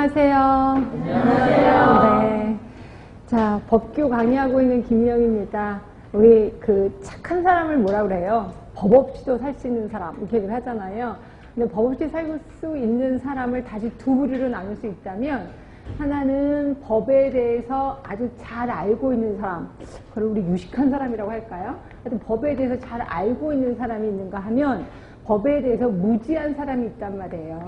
안녕하세요. 안녕하세요. 네. 자, 법규 강의하고 있는 김희영입니다. 우리 그 착한 사람을 뭐라 그래요? 법 없이도 살 수 있는 사람, 이렇게 얘기를 하잖아요. 근데 법 없이 살 수 있는 사람을 다시 두 부류로 나눌 수 있다면, 하나는 법에 대해서 아주 잘 알고 있는 사람, 그걸 우리 유식한 사람이라고 할까요? 하여튼 법에 대해서 잘 알고 있는 사람이 있는가 하면, 법에 대해서 무지한 사람이 있단 말이에요.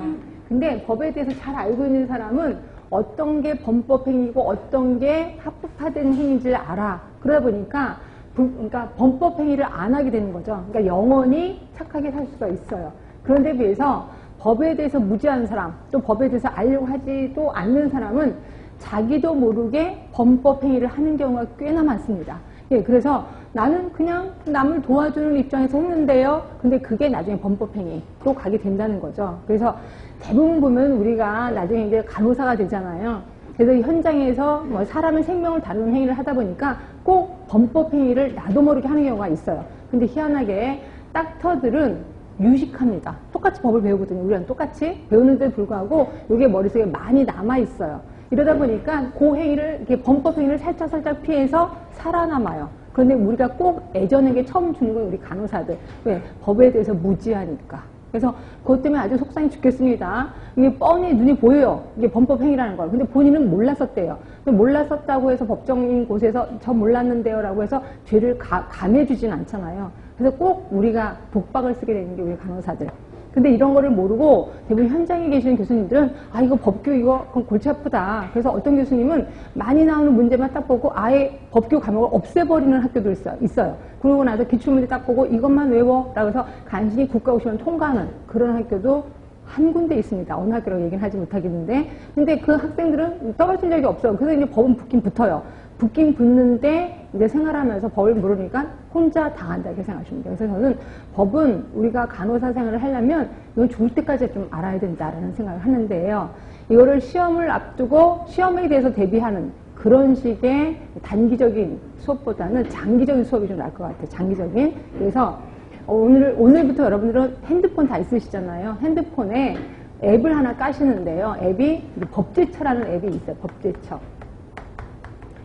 근데 법에 대해서 잘 알고 있는 사람은 어떤 게 범법행위고 어떤 게 합법화된 행위인지를 알아. 그러다 보니까 그러니까 범법행위를 안 하게 되는 거죠. 그러니까 영원히 착하게 살 수가 있어요. 그런데 비해서 법에 대해서 무지한 사람, 또 법에 대해서 알려고 하지도 않는 사람은 자기도 모르게 범법행위를 하는 경우가 꽤나 많습니다. 예, 그래서 나는 그냥 남을 도와주는 입장에서 했는데요. 근데 그게 나중에 범법행위로 가게 된다는 거죠. 그래서 대부분 보면 우리가 나중에 이제 간호사가 되잖아요. 그래서 현장에서 뭐 사람의 생명을 다루는 행위를 하다 보니까 꼭 범법행위를 나도 모르게 하는 경우가 있어요. 근데 희한하게 닥터들은 유식합니다. 똑같이 법을 배우거든요. 우리랑 똑같이 배우는데도 불구하고 이게 머릿속에 많이 남아있어요. 이러다 보니까 그 행위를, 이렇게 범법행위를 살짝 피해서 살아남아요. 그런데 우리가 꼭 애전에게 처음 주는 건 우리 간호사들. 왜? 법에 대해서 무지하니까. 그래서 그것 때문에 아주 속상해 죽겠습니다. 이게 뻔히 눈이 보여요. 이게 범법행위라는 걸. 근데 본인은 몰랐었대요. 근데 몰랐었다고 해서 법정인 곳에서 저 몰랐는데요 라고 해서 죄를 감해주진 않잖아요. 그래서 꼭 우리가 독박을 쓰게 되는 게 우리 간호사들. 근데 이런 거를 모르고 대부분 현장에 계시는 교수님들은 아 이거 법규 이거 골치 아프다. 그래서 어떤 교수님은 많이 나오는 문제만 딱 보고 아예 법규 과목을 없애버리는 학교도 있어요. 그러고 나서 기출문제 딱 보고 이것만 외워 라고 해서 간신히 국가고시만 통과하는 그런 학교도 한 군데 있습니다. 어느 학교라고 얘기는 하지 못하겠는데 근데 그 학생들은 떨어진 적이 없어요. 그래서 이제 법은 붙긴 붙어요. 붙긴 붙는데 이제 생활하면서 법을 모르니까 혼자 당한다 이렇게 생각하시면 돼요. 그래서 저는 법은 우리가 간호사 생활을 하려면 이건 죽을 때까지 좀 알아야 된다라는 생각을 하는데요. 이거를 시험을 앞두고 시험에 대해서 대비하는 그런 식의 단기적인 수업보다는 장기적인 수업이 좀 나을 것 같아요. 장기적인. 그래서 오늘부터 여러분들은 핸드폰 다 있으시잖아요. 핸드폰에 앱을 하나 까시는데요. 앱이 법제처라는 앱이 있어요. 법제처.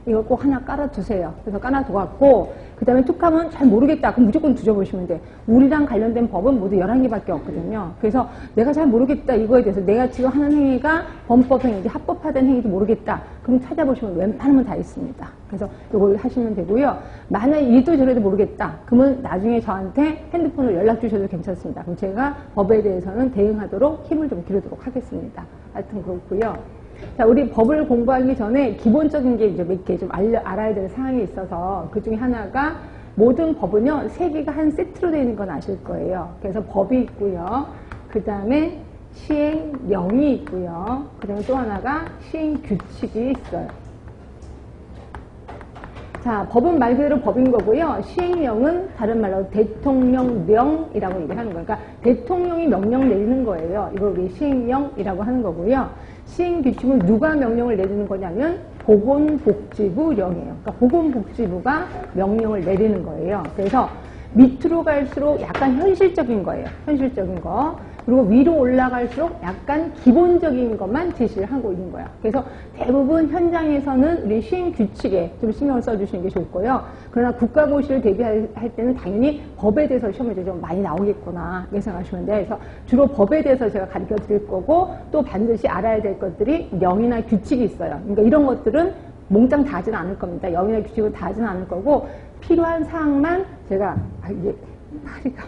이걸 꼭 하나 깔아두세요. 그래서 깔아두고 그 다음에 툭하면 잘 모르겠다. 그럼 무조건 뒤져보시면 돼. 우리랑 관련된 법은 모두 11개밖에 없거든요. 그래서 내가 잘 모르겠다. 이거에 대해서 내가 지금 하는 행위가 범법행위인지 합법화된 행위인지 모르겠다. 그럼 찾아보시면 웬만하면 다 있습니다. 그래서 이걸 하시면 되고요. 만약 이도 저래도 모르겠다. 그러면 나중에 저한테 핸드폰으로 연락 주셔도 괜찮습니다. 그럼 제가 법에 대해서는 대응하도록 힘을 좀 기르도록 하겠습니다. 하여튼 그렇고요. 자, 우리 법을 공부하기 전에 기본적인 게 이제 몇 개 좀 알아야 될 사항이 있어서 그 중에 하나가 모든 법은요, 3개가 한 세트로 되어 있는 건 아실 거예요. 그래서 법이 있고요. 그 다음에 시행령이 있고요. 그 다음에 또 하나가 시행규칙이 있어요. 자, 법은 말 그대로 법인 거고요. 시행령은 다른 말로 대통령령이라고 얘기하는 거예요. 그러니까 대통령이 명령 내리는 거예요. 이걸 우리 시행령이라고 하는 거고요. 시행규칙은 누가 명령을 내리는 거냐면 보건복지부령이에요. 그러니까 보건복지부가 명령을 내리는 거예요. 그래서 밑으로 갈수록 약간 현실적인 거예요. 현실적인 거. 그리고 위로 올라갈수록 약간 기본적인 것만 제시를 하고 있는 거야. 그래서 대부분 현장에서는 우리 시행규칙에 좀 신경을 써주시는 게 좋을 거예요. 그러나 국가고시를 대비할 때는 당연히 법에 대해서 시험에 좀 많이 나오겠구나 이렇게 생각하시면 돼요. 그래서 주로 법에 대해서 제가 가르쳐 드릴 거고 또 반드시 알아야 될 것들이 령이나 규칙이 있어요. 그러니까 이런 것들은 몽땅 다 하지는 않을 겁니다. 령이나 규칙은 다 하지는 않을 거고 필요한 사항만 제가 이게 파리가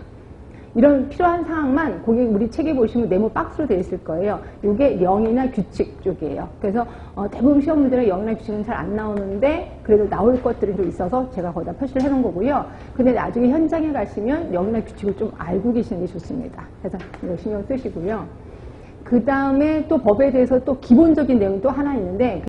이런 필요한 사항만 거기 우리 책에 보시면 네모 박스로 되어 있을 거예요. 이게 령이나 규칙 쪽이에요. 그래서 대부분 시험 문제는 령이나 규칙은 잘 안 나오는데 그래도 나올 것들이 좀 있어서 제가 거기다 표시를 해놓은 거고요. 근데 나중에 현장에 가시면 령이나 규칙을 좀 알고 계시는 게 좋습니다. 그래서 이거 신경 쓰시고요. 그 다음에 또 법에 대해서 또 기본적인 내용이 또 하나 있는데